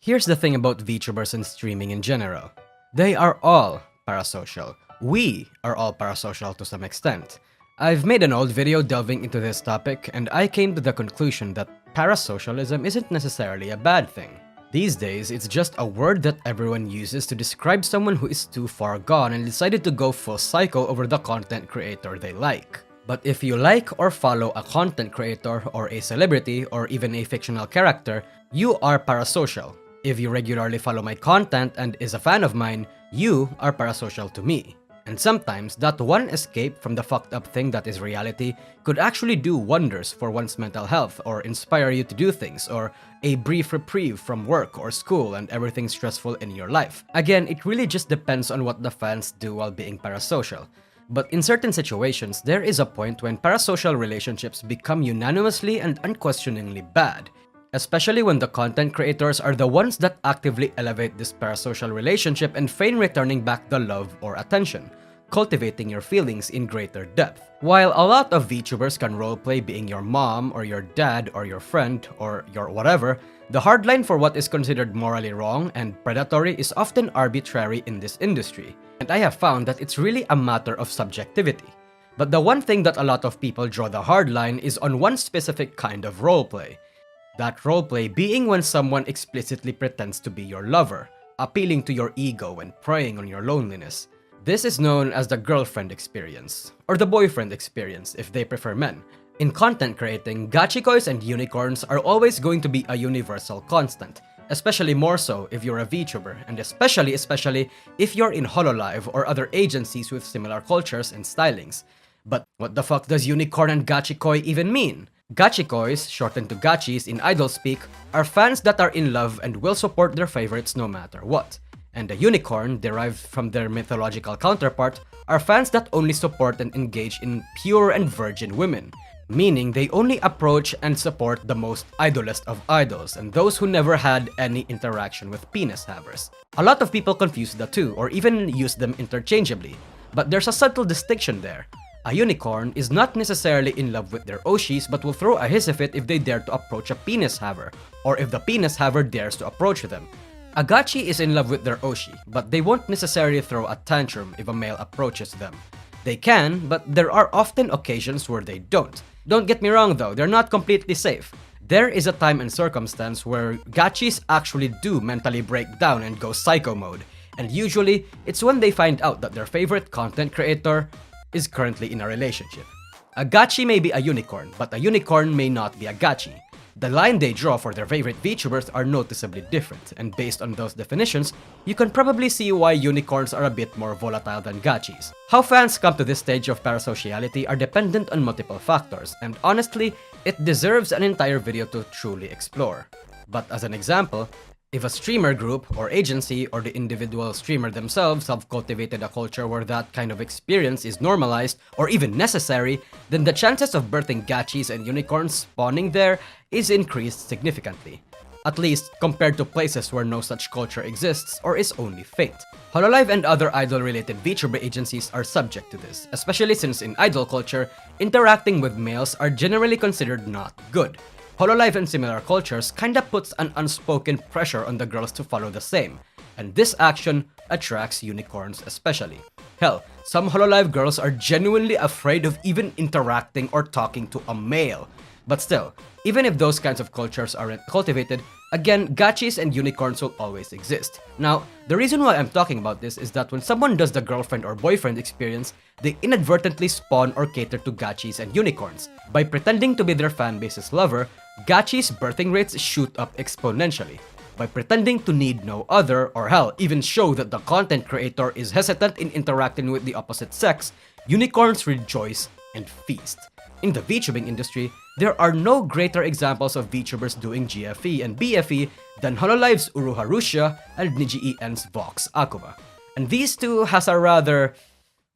Here's the thing about VTubers and streaming in general. They are all parasocial. We are all parasocial to some extent. I've made an old video delving into this topic, and I came to the conclusion that parasocialism isn't necessarily a bad thing. These days, it's just a word that everyone uses to describe someone who is too far gone and decided to go full psycho over the content creator they like. But if you like or follow a content creator or a celebrity or even a fictional character, you are parasocial. If you regularly follow my content and is a fan of mine, you are parasocial to me. And sometimes that one escape from the fucked up thing that is reality could actually do wonders for one's mental health or inspire you to do things, or a brief reprieve from work or school and everything stressful in your life. Again, it really just depends on what the fans do while being parasocial. But in certain situations, there is a point when parasocial relationships become unanimously and unquestioningly bad. Especially when the content creators are the ones that actively elevate this parasocial relationship and feign returning back the love or attention, cultivating your feelings in greater depth. While a lot of VTubers can roleplay being your mom or your dad or your friend or your whatever, the hard line for what is considered morally wrong and predatory is often arbitrary in this industry, and I have found that it's really a matter of subjectivity. But the one thing that a lot of people draw the hard line is on one specific kind of roleplay. That roleplay being when someone explicitly pretends to be your lover, appealing to your ego and preying on your loneliness. This is known as the girlfriend experience, or the boyfriend experience if they prefer men. In content creating, gachikois and unicorns are always going to be a universal constant, especially more so if you're a VTuber, and especially if you're in Hololive or other agencies with similar cultures and stylings. But what the fuck does unicorn and gachikoi even mean? Gachikois, shortened to gachis in idol speak, are fans that are in love and will support their favorites no matter what. And a unicorn, derived from their mythological counterpart, are fans that only support and engage in pure and virgin women, meaning they only approach and support the most idolist of idols and those who never had any interaction with penis havers. A lot of people confuse the two or even use them interchangeably, but there's a subtle distinction there. A unicorn is not necessarily in love with their oshis but will throw a hissy fit if they dare to approach a penis haver, or if the penis haver dares to approach them. A gachi is in love with their oshi, but they won't necessarily throw a tantrum if a male approaches them. They can, but there are often occasions where they don't. Don't get me wrong though, they're not completely safe. There is a time and circumstance where gachis actually do mentally break down and go psycho mode, and usually it's when they find out that their favorite content creator is currently in a relationship. A gachi may be a unicorn, but a unicorn may not be a gachi. The line they draw for their favorite VTubers are noticeably different, and based on those definitions, you can probably see why unicorns are a bit more volatile than gachis. How fans come to this stage of parasociality are dependent on multiple factors, and honestly, it deserves an entire video to truly explore. But as an example, if a streamer group or agency or the individual streamer themselves have cultivated a culture where that kind of experience is normalized or even necessary, then the chances of birthing gachis and unicorns spawning there is increased significantly. At least compared to places where no such culture exists or is only faint. Hololive and other idol-related VTuber agencies are subject to this, especially since in idol culture, interacting with males are generally considered not good. Hololive and similar cultures kinda puts an unspoken pressure on the girls to follow the same, and this action attracts unicorns especially. Hell, some Hololive girls are genuinely afraid of even interacting or talking to a male. But still, even if those kinds of cultures aren't cultivated, again, gachis and unicorns will always exist. Now, the reason why I'm talking about this is that when someone does the girlfriend or boyfriend experience, they inadvertently spawn or cater to gachis and unicorns. By pretending to be their fanbase's lover, gachis' birthing rates shoot up exponentially. By pretending to need no other, or hell, even show that the content creator is hesitant in interacting with the opposite sex, unicorns rejoice and feast. In the VTubing industry, there are no greater examples of VTubers doing GFE and BFE than Hololive's Uruha Rushia and Niji-EN's Vox Akuma. And these two has a rather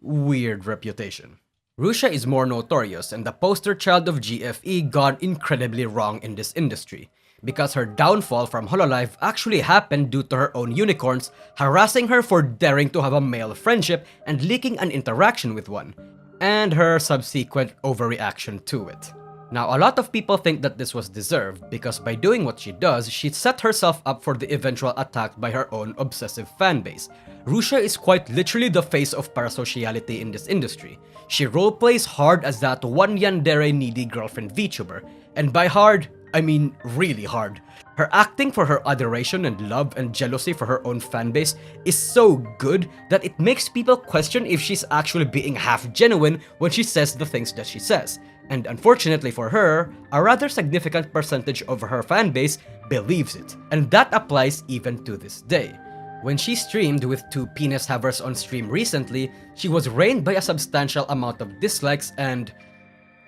weird reputation. Rushia is more notorious and the poster child of GFE gone incredibly wrong in this industry, because her downfall from Hololive actually happened due to her own unicorns harassing her for daring to have a male friendship and leaking an interaction with one, and her subsequent overreaction to it. Now, a lot of people think that this was deserved because by doing what she does, she set herself up for the eventual attack by her own obsessive fanbase. Rushia is quite literally the face of parasociality in this industry. She roleplays hard as that one yandere needy girlfriend VTuber, and by hard, I mean really hard. Her acting for her adoration and love and jealousy for her own fanbase is so good that it makes people question if she's actually being half genuine when she says the things that she says. And unfortunately for her, a rather significant percentage of her fanbase believes it, and that applies even to this day. When she streamed with 2 penis havers on stream recently, she was rained by a substantial amount of dislikes and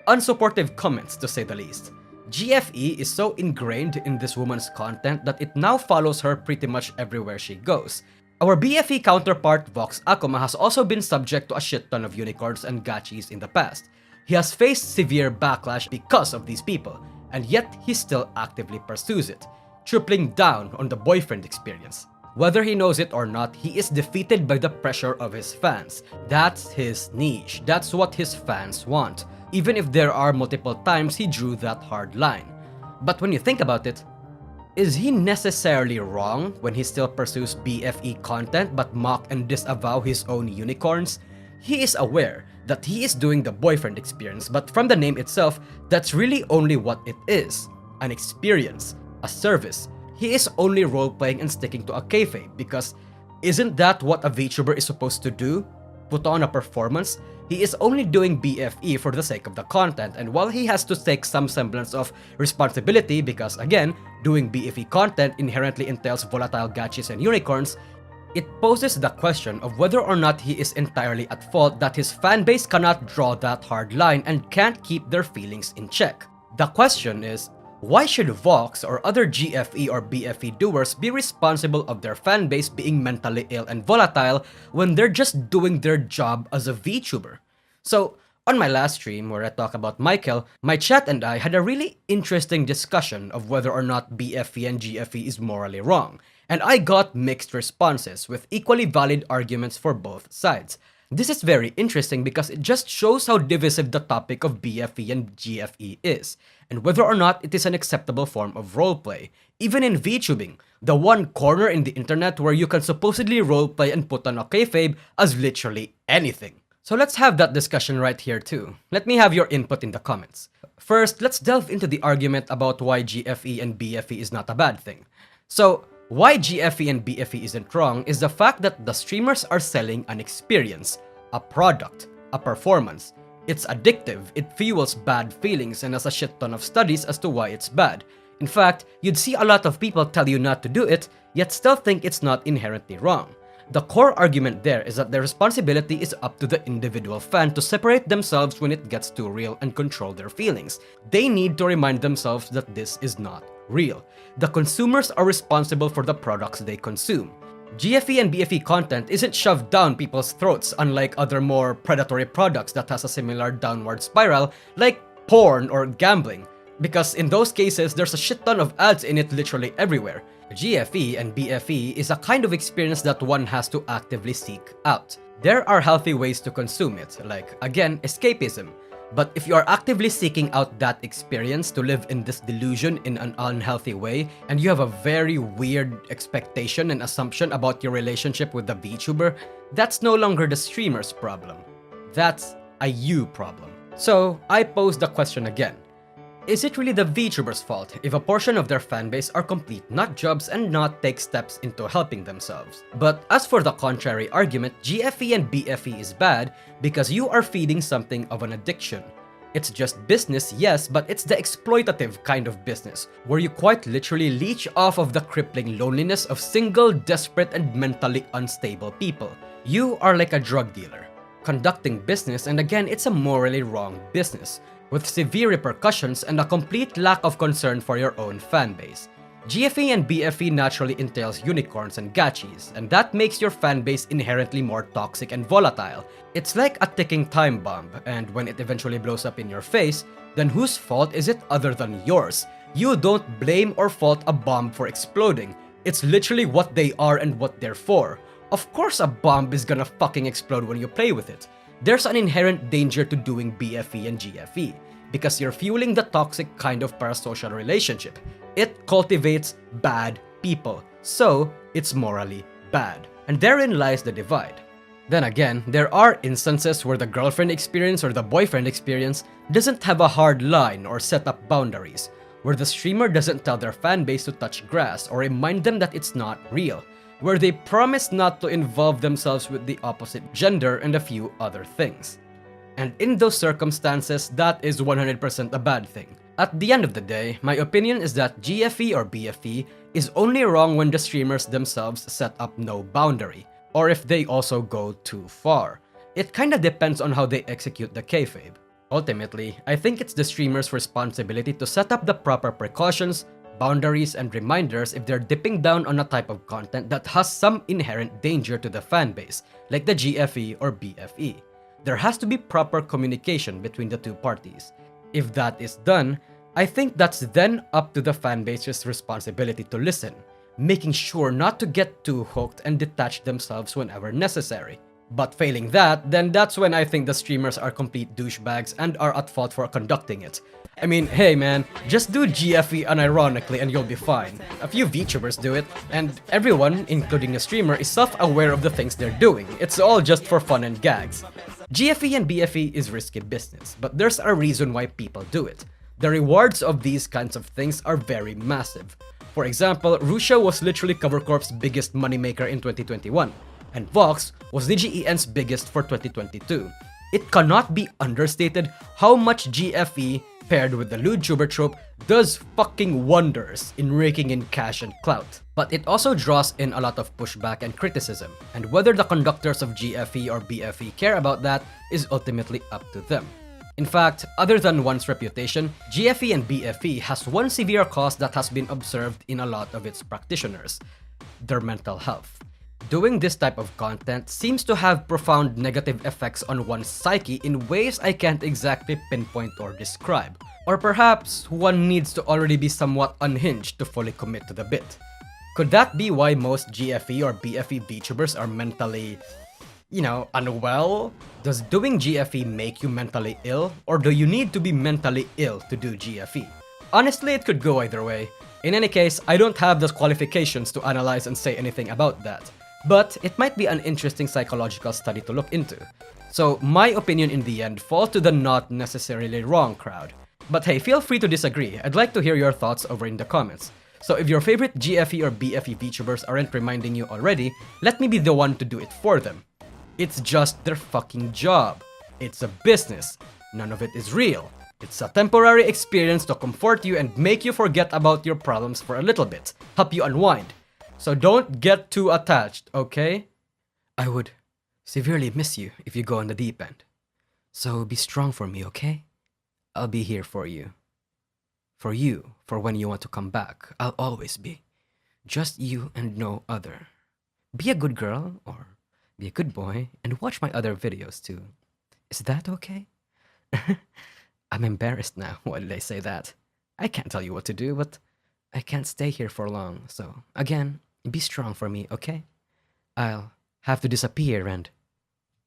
unsupportive comments, to say the least. GFE is so ingrained in this woman's content that it now follows her pretty much everywhere she goes. Our BFE counterpart Vox Akuma has also been subject to a shit ton of unicorns and gachis in the past. He has faced severe backlash because of these people, and yet he still actively pursues it, tripling down on the boyfriend experience. Whether he knows it or not, he is defeated by the pressure of his fans. That's his niche, that's what his fans want, even if there are multiple times he drew that hard line. But when you think about it, is he necessarily wrong when he still pursues BFE content but mock and disavow his own unicorns? He is aware that he is doing the boyfriend experience, but from the name itself, that's really only what it is. An experience, a service. He is only role-playing and sticking to a kayfabe because isn't that what a VTuber is supposed to do? Put on a performance? He is only doing BFE for the sake of the content, and while he has to take some semblance of responsibility because again, doing BFE content inherently entails volatile gachis and unicorns, it poses the question of whether or not he is entirely at fault that his fanbase cannot draw that hard line and can't keep their feelings in check. The question is, why should Vox or other GFE or BFE doers be responsible of their fanbase being mentally ill and volatile when they're just doing their job as a VTuber? So, on my last stream where I talk about Michael, my chat and I had a really interesting discussion of whether or not BFE and GFE is morally wrong, and I got mixed responses with equally valid arguments for both sides. This is very interesting because it just shows how divisive the topic of BFE and GFE is, and whether or not it is an acceptable form of roleplay. Even in VTubing, the one corner in the internet where you can supposedly roleplay and put on a kayfabe as literally anything. So let's have that discussion right here too. Let me have your input in the comments. First, let's delve into the argument about why GFE and BFE is not a bad thing. So, why GFE and BFE isn't wrong is the fact that the streamers are selling an experience, a product, a performance. It's addictive, it fuels bad feelings, and has a shit ton of studies as to why it's bad. In fact, you'd see a lot of people tell you not to do it, yet still think it's not inherently wrong. The core argument there is that the responsibility is up to the individual fan to separate themselves when it gets too real and control their feelings. They need to remind themselves that this is not real. The consumers are responsible for the products they consume. GFE and BFE content isn't shoved down people's throats unlike other more predatory products that has a similar downward spiral like porn or gambling, because in those cases there's a shit ton of ads in it literally everywhere. GFE and BFE is a kind of experience that one has to actively seek out. There are healthy ways to consume it, like, again, escapism. But if you are actively seeking out that experience to live in this delusion in an unhealthy way, and you have a very weird expectation and assumption about your relationship with the VTuber, that's no longer the streamer's problem. That's a you problem. So, I pose the question again. Is it really the VTuber's fault if a portion of their fanbase are complete nutjobs and not take steps into helping themselves? But as for the contrary argument, GFE and BFE is bad because you are feeding something of an addiction. It's just business, yes, but it's the exploitative kind of business, where you quite literally leech off of the crippling loneliness of single, desperate, and mentally unstable people. You are like a drug dealer, conducting business, and again, it's a morally wrong business, with severe repercussions and a complete lack of concern for your own fanbase. GFE and BFE naturally entails unicorns and gachis, and that makes your fanbase inherently more toxic and volatile. It's like a ticking time bomb, and when it eventually blows up in your face, then whose fault is it other than yours? You don't blame or fault a bomb for exploding. It's literally what they are and what they're for. Of course a bomb is gonna fucking explode when you play with it. There's an inherent danger to doing BFE and GFE. because you're fueling the toxic kind of parasocial relationship. It cultivates bad people, so it's morally bad. And therein lies the divide. Then again, there are instances where the girlfriend experience or the boyfriend experience doesn't have a hard line or set up boundaries, where the streamer doesn't tell their fanbase to touch grass or remind them that it's not real, where they promise not to involve themselves with the opposite gender and a few other things. And in those circumstances, that is 100% a bad thing. At the end of the day, my opinion is that GFE or BFE is only wrong when the streamers themselves set up no boundary, or if they also go too far. It kinda depends on how they execute the kayfabe. Ultimately, I think it's the streamer's responsibility to set up the proper precautions, boundaries, and reminders if they're dipping down on a type of content that has some inherent danger to the fanbase, like the GFE or BFE. There has to be proper communication between the two parties. If that is done, I think that's then up to the fanbase's responsibility to listen, making sure not to get too hooked and detach themselves whenever necessary. But failing that, then that's when I think the streamers are complete douchebags and are at fault for conducting it. I mean, hey man, just do GFE unironically and you'll be fine. A few VTubers do it, and everyone, including the streamer, is self-aware of the things they're doing. It's all just for fun and gags. GFE and BFE is risky business, but there's a reason why people do it. The rewards of these kinds of things are very massive. For example, Rushia was literally CoverCorp's biggest moneymaker in 2021, and Vox was DGEN's biggest for 2022. It cannot be understated how much GFE paired with the lewdtuber trope does fucking wonders in raking in cash and clout. But it also draws in a lot of pushback and criticism, and whether the conductors of GFE or BFE care about that is ultimately up to them. In fact, other than one's reputation, GFE and BFE has one severe cause that has been observed in a lot of its practitioners: their mental health. Doing this type of content seems to have profound negative effects on one's psyche in ways I can't exactly pinpoint or describe. Or perhaps one needs to already be somewhat unhinged to fully commit to the bit. Could that be why most GFE or BFE VTubers are mentally, unwell? Does doing GFE make you mentally ill, or do you need to be mentally ill to do GFE? Honestly, it could go either way. In any case, I don't have the qualifications to analyze and say anything about that. But it might be an interesting psychological study to look into. So my opinion in the end falls to the not necessarily wrong crowd. But hey, feel free to disagree. I'd like to hear your thoughts over in the comments. So if your favorite GFE or BFE VTubers aren't reminding you already, let me be the one to do it for them. It's just their fucking job. It's a business. None of it is real. It's a temporary experience to comfort you and make you forget about your problems for a little bit, help you unwind. So don't get too attached, okay? I would severely miss you if you go on the deep end. So be strong for me, okay? I'll be here for you. For you, for when you want to come back, I'll always be. Just you and no other. Be a good girl, or be a good boy, and watch my other videos too. Is that okay? I'm embarrassed now. Why did I say that? I can't tell you what to do, but I can't stay here for long. So, again, be strong for me, okay? I'll have to disappear and